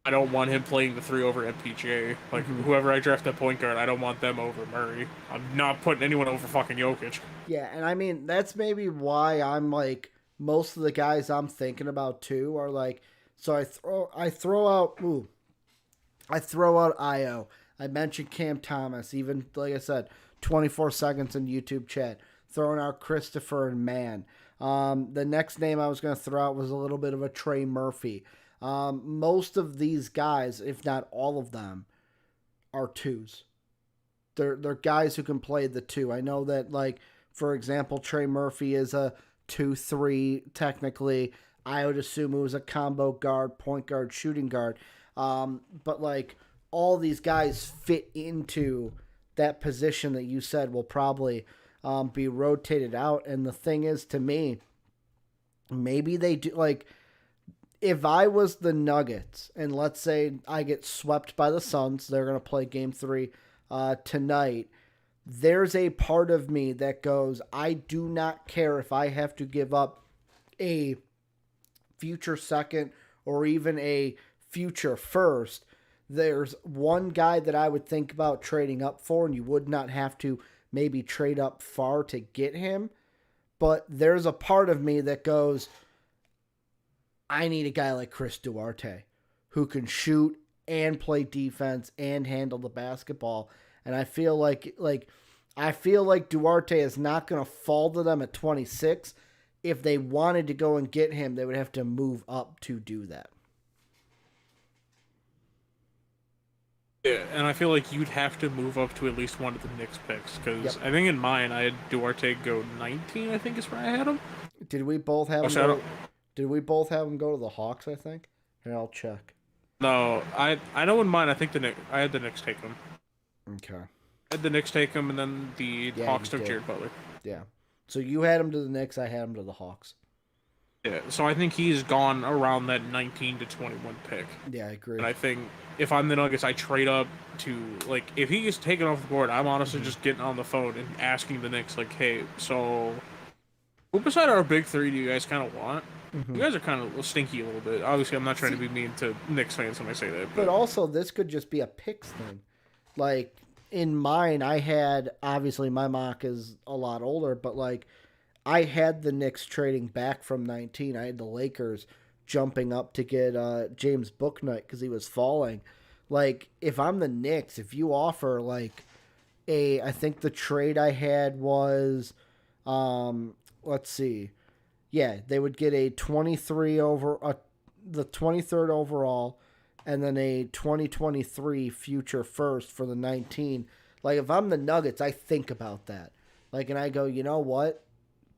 I don't want him playing the 3 over MPJ. Like, whoever I draft at point guard, I don't want them over Murray. I'm not putting anyone over fucking Jokic. Yeah, and I mean, that's maybe why I'm like, most of the guys I'm thinking about too are like, so I throw out Io. I mentioned Cam Thomas, even like I said, 24 seconds in YouTube chat, throwing out Christopher and Mann. The next name I was going to throw out was a little bit of a Trey Murphy. Most of these guys, if not all of them, are 2s. They're guys who can play the 2. I know that, like, for example, Trey Murphy is a 2-3 technically. Io DeSumo is a combo guard, point guard, shooting guard. But like, all these guys fit into that position that you said will probably be rotated out. And the thing is, to me, maybe they do, like, if I was the Nuggets, and let's say I get swept by the Suns, they're going to play Game 3 tonight, there's a part of me that goes, I do not care if I have to give up a future second or even a future first. There's one guy that I would think about trading up for, and you would not have to maybe trade up far to get him. But there's a part of me that goes, I need a guy like Chris Duarte who can shoot and play defense and handle the basketball. And I feel like Duarte is not going to fall to them at 26. If they wanted to go and get him, they would have to move up to do that. Yeah, and I feel like you'd have to move up to at least one of the Knicks picks, because I think in mine I had Duarte go 19, I think is where I had him. Did we both have him go to the Hawks, I think? And I'll check. No, I know in mine I think I had the Knicks take him. Okay. I had the Knicks take him, and then the Hawks took Jared Butler. Yeah. So you had him to the Knicks, I had him to the Hawks. Yeah, so I think he's gone around that 19 to 21 pick. Yeah, I agree. And I think if I'm the Nuggets, I trade up to, like, if he gets taken off the board, I'm honestly just getting on the phone and asking the Knicks, like, hey, so who beside our big three do you guys kind of want? You guys are kind of stinky a little bit. Obviously, I'm not trying to be mean to Knicks fans when I say that. But also, this could just be a picks thing. Like, in mine, I had, obviously, my mock is a lot older, but, like, I had the Knicks trading back from 19. I had the Lakers jumping up to get James Bouknight because he was falling. Like, if I'm the Knicks, if you offer, like, I think the trade I had was, let's see. Yeah, they would get a 23 the 23rd overall, and then a 2023 future first for the 19. Like, if I'm the Nuggets, I think about that. Like, and I go, you know what?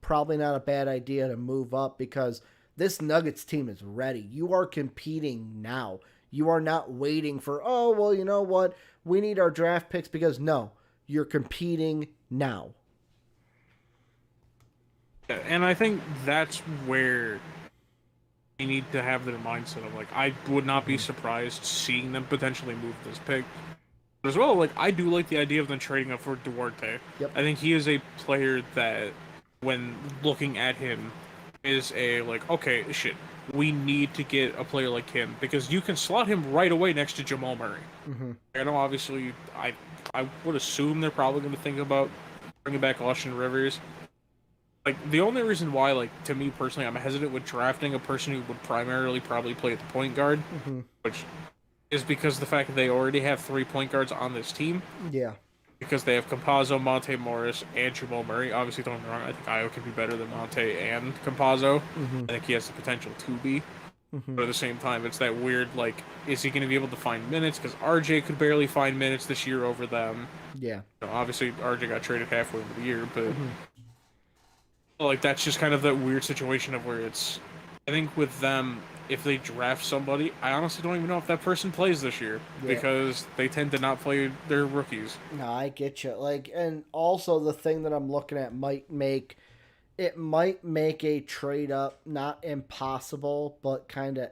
Probably not a bad idea to move up because this Nuggets team is ready. You are competing now. You are not waiting for, oh, well, you know what? We need our draft picks because, no, you're competing now. And I think that's where they need to have their mindset of, like, I would not be surprised seeing them potentially move this pick. But as well, like, I do like the idea of them trading up for Duarte. Yep. I think he is a player that, when looking at him, is a, like, okay, shit, we need to get a player like him, because you can slot him right away next to Jamal Murray. I know, obviously, I would assume they're probably going to think about bringing back Austin Rivers. Like, the only reason why, like, to me personally, I'm hesitant with drafting a person who would primarily probably play at the point guard, which is because the fact that they already have 3 point guards on this team. Yeah. Because they have Campazzo, Monte Morris, and Jamal Murray. Obviously, don't get me wrong, I think Io can be better than Monte and Campazzo. I think he has the potential to be. But at the same time, it's that weird, like, is he going to be able to find minutes? Because RJ could barely find minutes this year over them. Yeah. You know, obviously, RJ got traded halfway into the year, but like, that's just kind of that weird situation of where it's, I think with them, if they draft somebody, I honestly don't even know if that person plays this year because they tend to not play their rookies. No, I get you. Like, and also the thing that I'm looking at might make a trade up not impossible, but kind of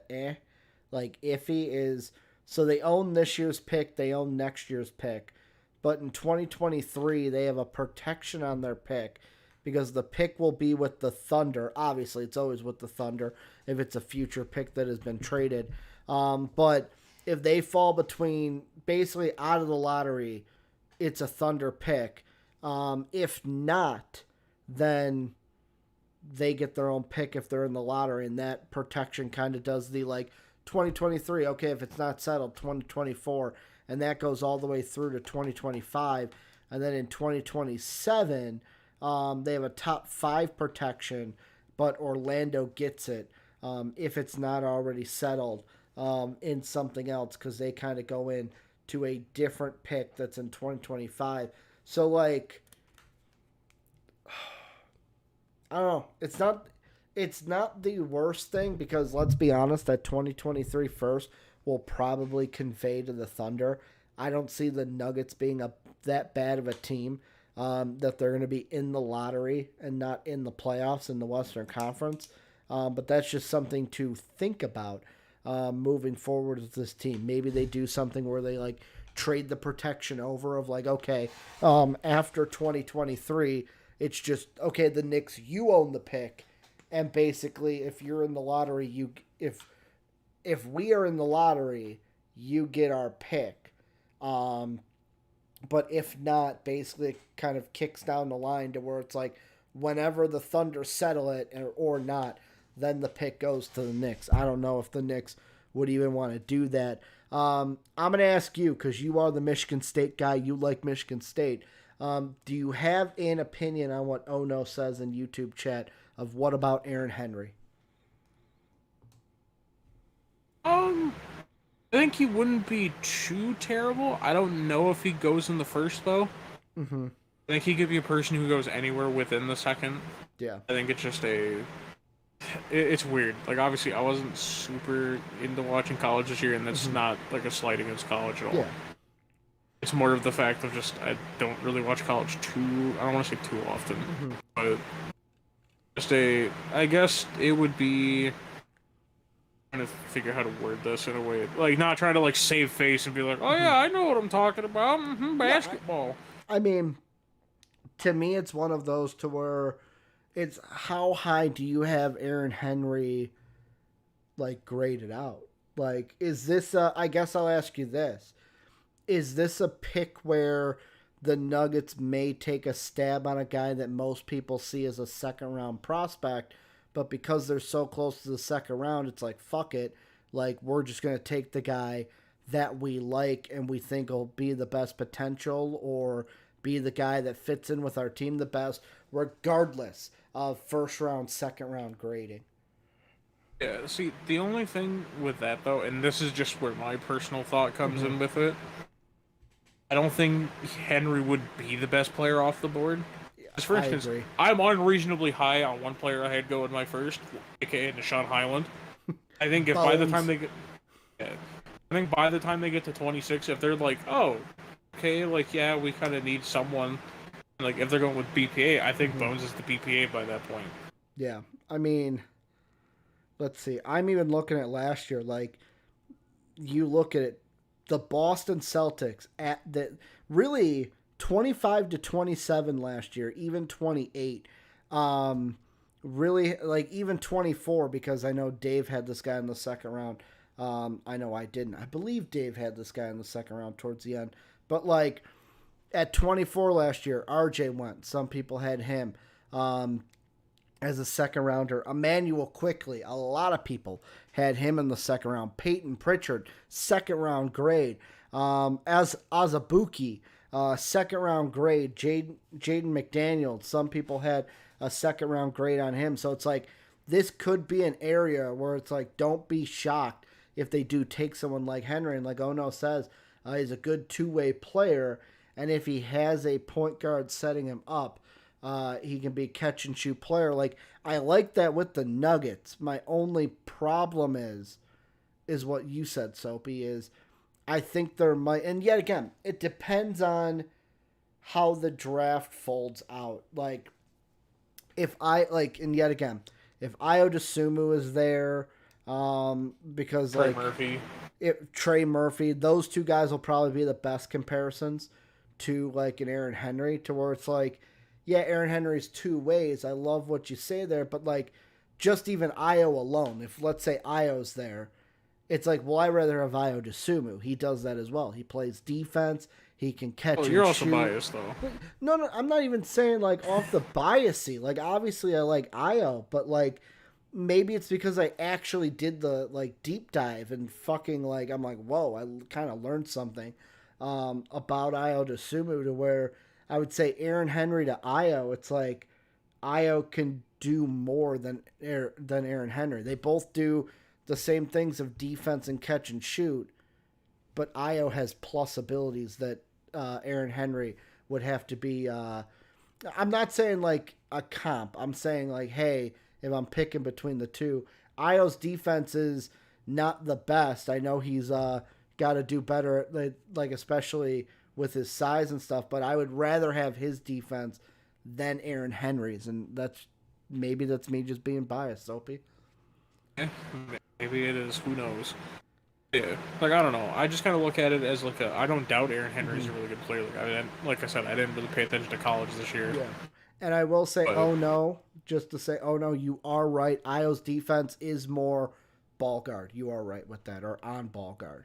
like iffy is, so they own this year's pick, they own next year's pick, but in 2023 they have a protection on their pick. Because the pick will be with the Thunder. Obviously, it's always with the Thunder if it's a future pick that has been traded. But if they fall between, basically out of the lottery, it's a Thunder pick. If not, then they get their own pick if they're in the lottery. And that protection kind of does the, like, 2023. Okay, if it's not settled, 2024. And that goes all the way through to 2025. And then in 2027... they have a top 5 protection, but Orlando gets it if it's not already settled in something else because they kind of go in to a different pick that's in 2025. So, like, I don't know. It's not the worst thing because, let's be honest, that 2023 first will probably convey to the Thunder. I don't see the Nuggets being that bad of a team. That they're going to be in the lottery and not in the playoffs in the Western Conference. But that's just something to think about moving forward with this team. Maybe they do something where they, like, trade the protection over of like, okay, after 2023, it's just okay. The Knicks, you own the pick, and basically, if you're in the lottery, if we are in the lottery, you get our pick. But if not, basically, it kind of kicks down the line to where it's like, whenever the Thunder settle it or not, then the pick goes to the Knicks. I don't know if the Knicks would even want to do that. I'm going to ask you, because you are the Michigan State guy. You like Michigan State. Do you have an opinion on what Ono says in YouTube chat of what about Aaron Henry? I think he wouldn't be too terrible. I don't know if he goes in the first, though. Mm-hmm. I think he could be a person who goes anywhere within the second. Yeah. I think it's just it's weird. Like, obviously, I wasn't super into watching college this year, and that's not, like, a slight against college at all. Yeah. It's more of the fact of just, I don't really watch college I don't want to say too often, but just I guess it would be trying to figure how to word this in a way, like, not trying to, like, save face and be like, oh yeah, I know what I'm talking about, basketball. I mean, to me, it's one of those to where it's how high do you have Aaron Henry, like, graded out? Like, is this I guess I'll ask you this. Is this a pick where the Nuggets may take a stab on a guy that most people see as a second-round prospect, but because they're so close to the second round, it's like, fuck it. Like, we're just going to take the guy that we like and we think will be the best potential or be the guy that fits in with our team the best, regardless of first round, second round grading. Yeah, see, the only thing with that, though, and this is just where my personal thought comes in with it, I don't think Henry would be the best player off the board. Because, for instance, I'm unreasonably high on one player I had go in my first, aka Deshaun Highland. I think if by the time they get, I think by the time they get to 26, if they're like, oh, okay, like, yeah, we kind of need someone, like, if they're going with BPA, I think Bones is the BPA by that point. Yeah, I mean, let's see. I'm even looking at last year. Like, you look at it, the Boston Celtics at the really 25 to 27 last year, even 28. Really, like, even 24, because I know Dave had this guy in the second round. I know I didn't. I believe Dave had this guy in the second round towards the end. But, like, at 24 last year, RJ went. Some people had him as a second rounder. Emmanuel Quickly, a lot of people had him in the second round. Peyton Pritchard, second round grade. As Azubuike, second round grade. Jaden McDaniels, some people had a second round grade on him. So it's like, this could be an area where it's like, don't be shocked if they do take someone like Henry. And like Ono says, he's a good two-way player. And if he has a point guard setting him up, he can be a catch-and-shoot player. Like, I like that with the Nuggets. My only problem is what you said, Soapy, is I think there might... And yet again, it depends on how the draft folds out. Like, if and yet again, if Ayo Dosunmu is there, because, Trey like... Murphy. Trey Murphy, those two guys will probably be the best comparisons to, like, an Aaron Henry, to where it's like, yeah, Aaron Henry's two ways. I love what you say there, but, like, just even Ayo alone, if, let's say, Ayo's there, it's like, well, I'd rather have Ayo Dosunmu. He does that as well. He plays defense. He can catch and you're also shoot. biased, though. No, I'm not even saying, like, off the biasy. Like, obviously, I like Ayo, but, like, maybe it's because I actually did the, like, deep dive and fucking, like, I'm like, whoa, I kind of learned something about Ayo Dosunmu, to where I would say Aaron Henry to Ayo, it's like Ayo can do more than Aaron Henry. They both do the same things of defense and catch and shoot, but Ayo has plus abilities that Aaron Henry would have to be. I'm not saying like a comp. I'm saying like, hey, if I'm picking between the two, Ayo's defense is not the best. I know he's got to do better, like especially with his size and stuff, but I would rather have his defense than Aaron Henry's, and that's me just being biased, Soapy. Yeah, maybe it is. Who knows? Yeah, like I don't know. I just kind of look at it as like a. I don't doubt Aaron Henry's Hmm. a really good player. Like I said, I didn't really pay attention to college this year, Yeah. And I will say, but oh no, just to say, oh no, you are right. Io's defense is more ball guard. You are right with that, or on ball guard.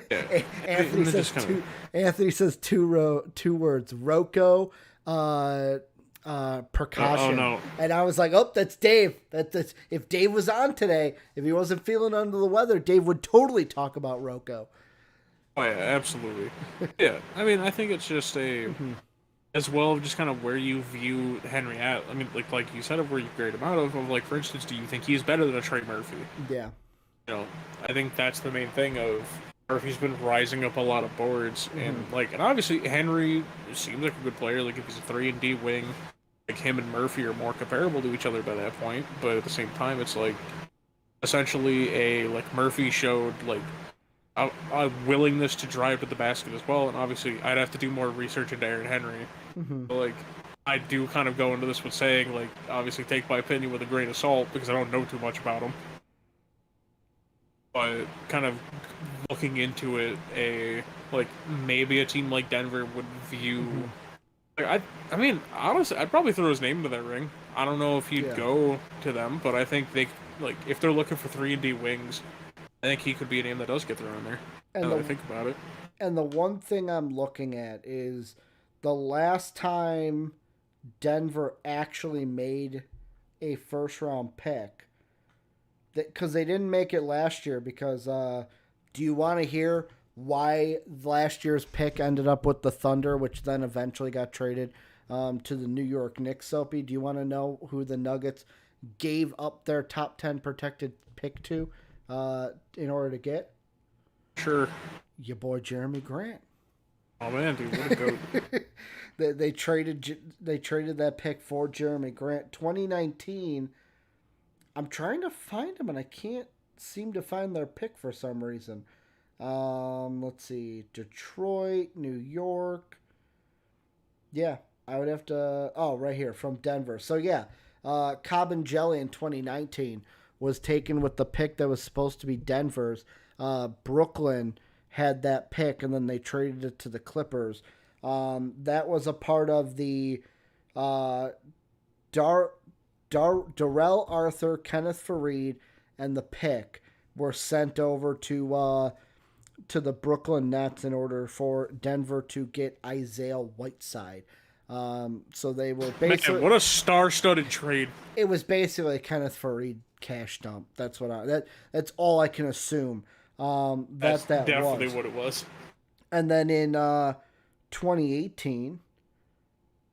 yeah, Anthony and it says just kind of. two. Anthony says two words. Rocco, Oh percussion. no. And I was like, oh, that's Dave. That's if Dave was on today, if he wasn't feeling under the weather, Dave would totally talk about Rocco. Oh yeah, absolutely. Yeah, I mean, I think it's just a Hmm. as well just kind of where you view Henry at. I mean, like you said, of where you grade him out of like for instance, do you think he's better than a Trey Murphy? Yeah. You know, I think that's the main thing of Murphy's been rising up a lot of boards Hmm. and obviously Henry seems like a good player. Like if he's a 3-and-D wing, like him and Murphy are more comparable to each other by that point. But at the same time, it's like essentially a like Murphy showed like a willingness to drive to the basket as well. And obviously, I'd have to do more research into Aaron Henry. Hmm. But, like, I do kind of go into this with saying, like, obviously take my opinion with a grain of salt because I don't know too much about him. But kind of looking into it, like maybe a team like Denver would view. Hmm. I mean, honestly, I'd probably throw his name into that ring. I don't know if he'd Yeah. go to them, but I think they like if they're looking for 3-and-D wings, I think he could be a name that does get thrown in there. Now And that I the think about it. and the one thing I'm looking at is the last time Denver actually made a first round pick, because they didn't make it last year. Because do you want to hear why last year's pick ended up with the Thunder, which then eventually got traded to the New York Knicks? Soapy, do you want to know who the Nuggets gave up their top 10 protected pick to in order to get? Sure. Your boy Jeremy Grant. Oh man, dude, what a goat. They traded that pick for Jeremy Grant 2019. I'm trying to find him and I can't seem to find their pick for some reason. Let's see, Detroit, New York. Yeah, I would have to. Oh, right here from Denver. So yeah, Cobb and Jelly in 2019 was taken with the pick that was supposed to be Denver's. Brooklyn had that pick, and then they traded it to the Clippers. That was a part of the uh, Dar, Darrell Arthur, Kenneth Fareed, and the pick were sent over to the Brooklyn Nets in order for Denver to get Isaiah Whiteside. So they were Man, basically, what a star-studded trade. it was basically a Kenneth Fareed cash dump. That's all I can assume. That's That definitely was. what it was. And then in 2018,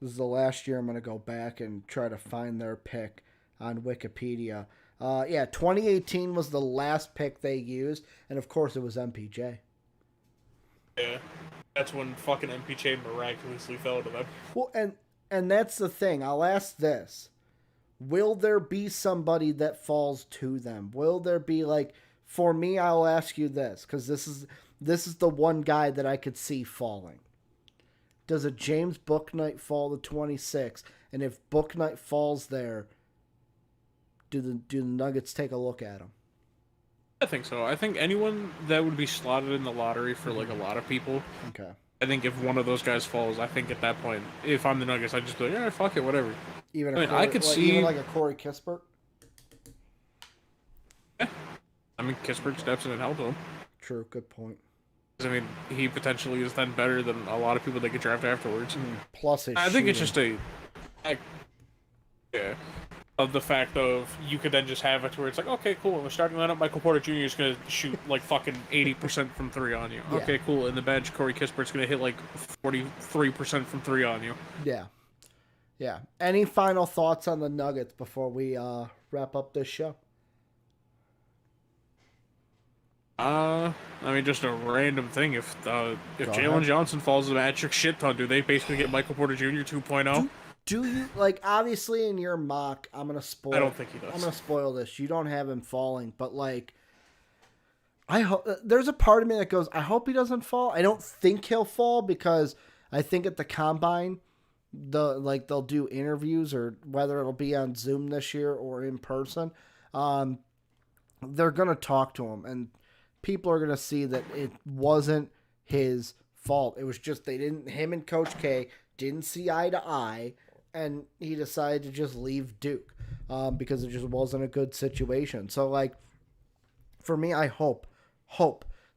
this is the last year I'm going to go back and try to find their pick on Wikipedia. Yeah, 2018 was the last pick they used, and of course it was MPJ. Yeah. That's when fucking MPJ miraculously fell to them. Well, and that's the thing. I'll ask this: will there be somebody that falls to them? Will there be like, for me? I'll ask you this because this is the one guy that I could see falling. Does a James Bouknight fall to 26? And if Bouknight falls there, do the Nuggets take a look at him? I think so. I think anyone that would be slotted in the lottery for like a lot of people. Okay. I think if one of those guys falls, I think at that point, if I'm the Nuggets, I'd just be like, yeah, fuck it, whatever. Even I a mean, Corey, I could like, see. even like a Corey Kispert. Yeah. I mean, Kispert steps in and helps him. True. Good point. I mean, he potentially is then better than a lot of people they could draft afterwards. Plus his I think it's shooting. just yeah, of the fact of you could then just have it to where it's like, okay, cool. In the starting lineup, Michael Porter Jr. is gonna shoot like fucking 80% from three on you. Yeah. Okay, cool. In the bench, Corey Kispert's gonna hit like 43% from three on you. Yeah. Yeah. Any final thoughts on the Nuggets before we wrap up this show? I mean, just a random thing. If Go Jalen ahead. Johnson falls a magic shit ton, do they basically get Michael Porter Jr. 2.0? Do you like, obviously in your mock? I'm gonna spoil. I don't think he does. I'm gonna spoil this. You don't have him falling, but like, I hope there's a part of me that goes, I hope he doesn't fall. I don't think he'll fall because I think at the combine, they'll do interviews, or whether it'll be on Zoom this year or in person. They're gonna talk to him, and people are going to see that it wasn't his fault. It was just him and Coach K didn't see eye to eye, and he decided to just leave Duke because it just wasn't a good situation. So, like, for me, I hope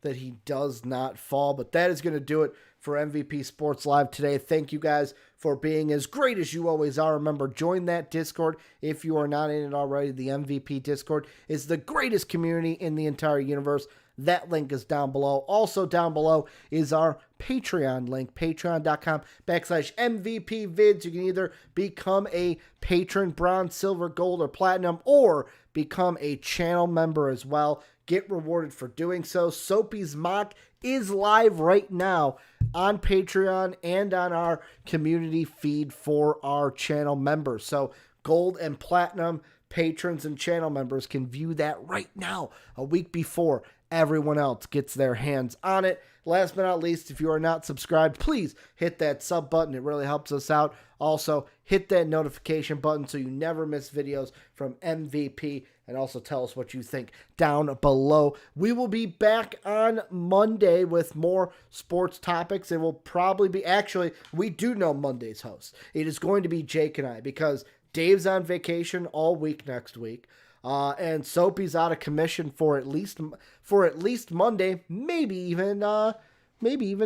that he does not fall. But that is going to do it for MVP Sports Live today. Thank you guys for being as great as you always are. Remember, join that Discord if you are not in it already. The MVP Discord is the greatest community in the entire universe. That link is down below. Also down below is our Patreon link, patreon.com/MVPvids. You can either become a patron, bronze, silver, gold, or platinum, or become a channel member as well. Get rewarded for doing so. Soapy's mock is live right now on Patreon and on our community feed for our channel members. So gold and platinum patrons and channel members can view that right now, a week before everyone else gets their hands on it. Last but not least, if you are not subscribed, please hit that sub button. It really helps us out. Also, hit that notification button so you never miss videos from MVP, and also tell us what you think down below. We will be back on Monday with more sports topics. It will probably be, actually, we do know Monday's host. It is going to be Jake and I, because Dave's on vacation all week next week. And Soapy's out of commission for at least Monday, maybe even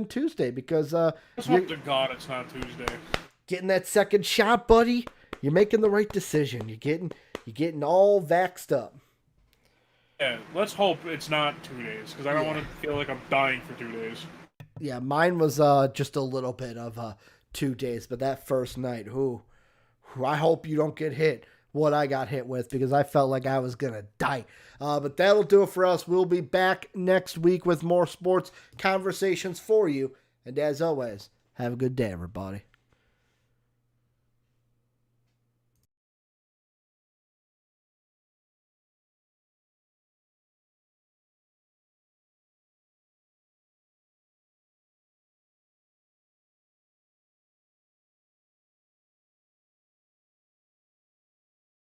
Tuesday, because Let's hope to God it's not Tuesday. Getting that second shot, buddy. You're making the right decision. You're getting all vaxxed up. Yeah, let's hope it's not 2 days, because I don't want to feel like I'm dying for 2 days. Yeah, mine was just a little bit of 2 days, but that first night, I hope you don't get hit what I got hit with, because I felt like I was going to die. But that'll do it for us. We'll be back next week with more sports conversations for you. And as always, have a good day, everybody.